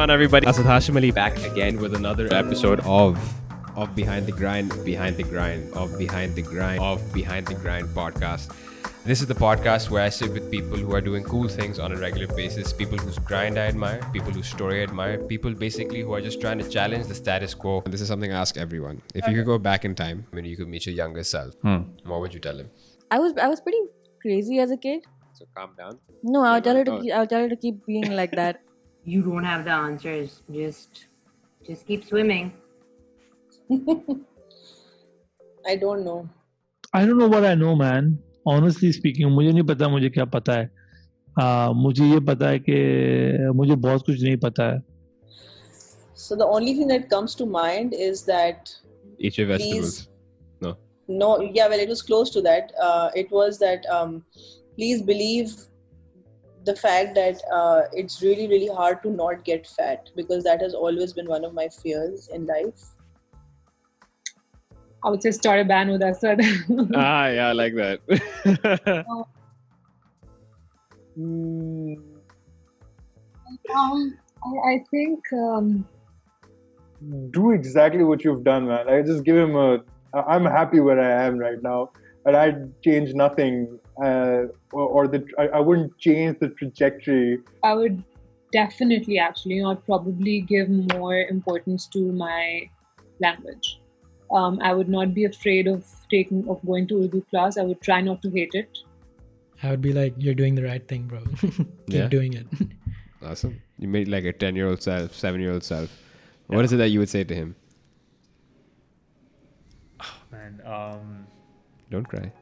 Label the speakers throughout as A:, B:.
A: on, everybody? Asad Hashim Ali back again with another episode of Behind the Grind podcast. This is the podcast where I sit with people who are doing cool things on a regular basis, people whose grind I admire, people whose story I admire, people basically who are just trying to challenge the status quo. And this is something I ask everyone. If you could go back in time, I mean, you could meet your younger self, what would you tell him?
B: I was pretty crazy as a kid.
A: So calm down.
B: No, I'll tell her to keep being like that.
C: You don't have the answers. Just keep swimming.
B: I don't know.
D: I don't know what I know, man. Honestly speaking, मुझे नहीं पता मुझे क्या पता है. मुझे ये पता है कि मुझे बहुत कुछ नहीं पता है.
E: So the only thing that comes to mind is that
A: eat your vegetables.
E: No, yeah, well, it was close to that. It was that please believe the fact that it's really, really hard to not get fat, because that has always been one of my fears in life.
C: I would say start a band with Asad.
A: Yeah, I like that.
C: I think
F: do exactly what you've done, man. I just give him I'm happy where I am right now, and I'd change nothing, I wouldn't change the trajectory.
C: I would definitely probably give more importance to my language. I would not be afraid of going to Urdu class. I would try not to hate it.
G: I would be like, you're doing the right thing, bro. Keep doing it.
A: Awesome. You made like a 10-year-old self, 7-year-old self. Yeah. What is it that you would say to him?
H: Oh, man.
A: Don't cry.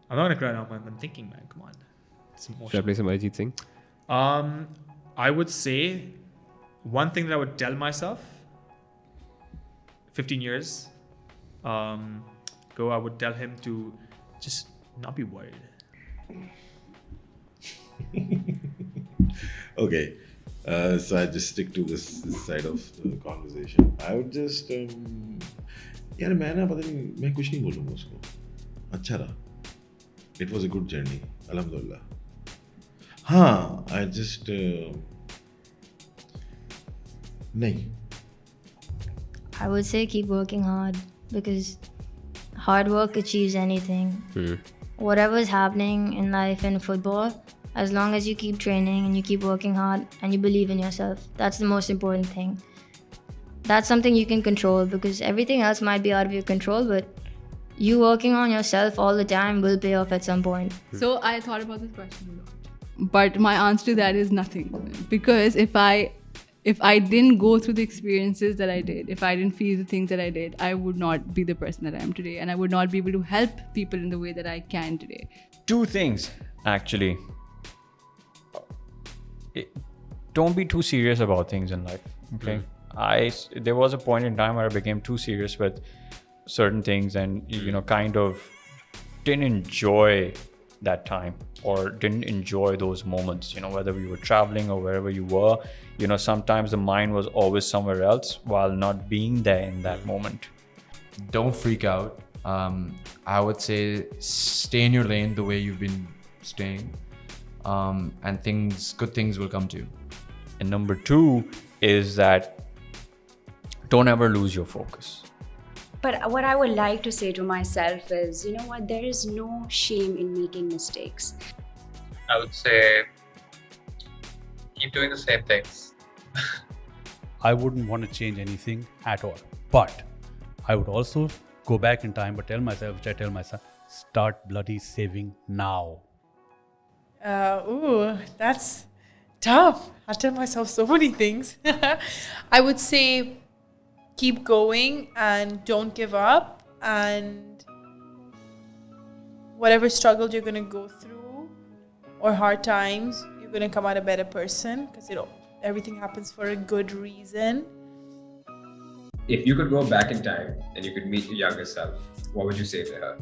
H: I'm not going to cry now. I'm thinking, man. Come on. It's emotional.
A: Should I play some Arijit Singh?
H: I would say one thing that I would tell myself 15 years ago, I would tell him to just not be worried.
I: Okay, so I just stick to this side of the conversation. I would just यार मैं ना पता नहीं मैं कुछ नहीं बोलूँगा उसको अच्छा रहा. It was a good journey, alhamdulillah. हाँ, I just नहीं.
J: I would say keep working hard, because hard work achieves anything. Whatever's happening in life and football, as long as you keep training and you keep working hard and you believe in yourself, that's the most important thing. That's something you can control, because everything else might be out of your control, but you working on yourself all the time will pay off at some point.
K: So I thought about this question a lot, but my answer to that is nothing, because if I didn't go through the experiences that I did, if I didn't feel the things that I did, I would not be the person that I am today, and I would not be able to help people in the way that I can today.
L: Two things, actually. Don't be too serious about things in life, okay? There was a point in time where I became too serious with certain things and, kind of didn't enjoy that time or didn't enjoy those moments, whether we were traveling or wherever you were, sometimes the mind was always somewhere else while not being there in that moment.
M: Don't freak out. I would say stay in your lane the way you've been staying, and good things will come to you.
L: And number two is that don't ever lose your focus.
N: But what I would like to say to myself is, you know what, there is no shame in making mistakes.
O: I would say keep doing the same things.
P: I wouldn't want to change anything at all. But I would also go back in time, but tell myself, start bloody saving now.
Q: That's tough. I tell myself so many things. I would say keep going and don't give up, and whatever struggles you're going to go through or hard times, you're going to come out a better person, because everything happens for a good reason.
A: If you could go back in time and you could meet your younger self, what would you say to her?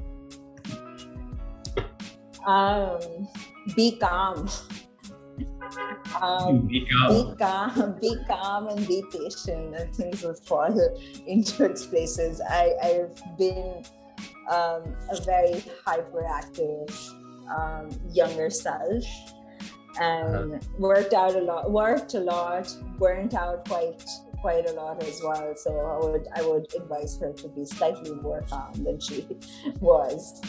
E: Be calm.
A: Be calm.
E: Be calm and be patient, and things will fall into its places. I've been a very hyperactive younger self,
R: and worked a lot, burnt out quite a lot as well. So I would advise her to be slightly more calm than she was.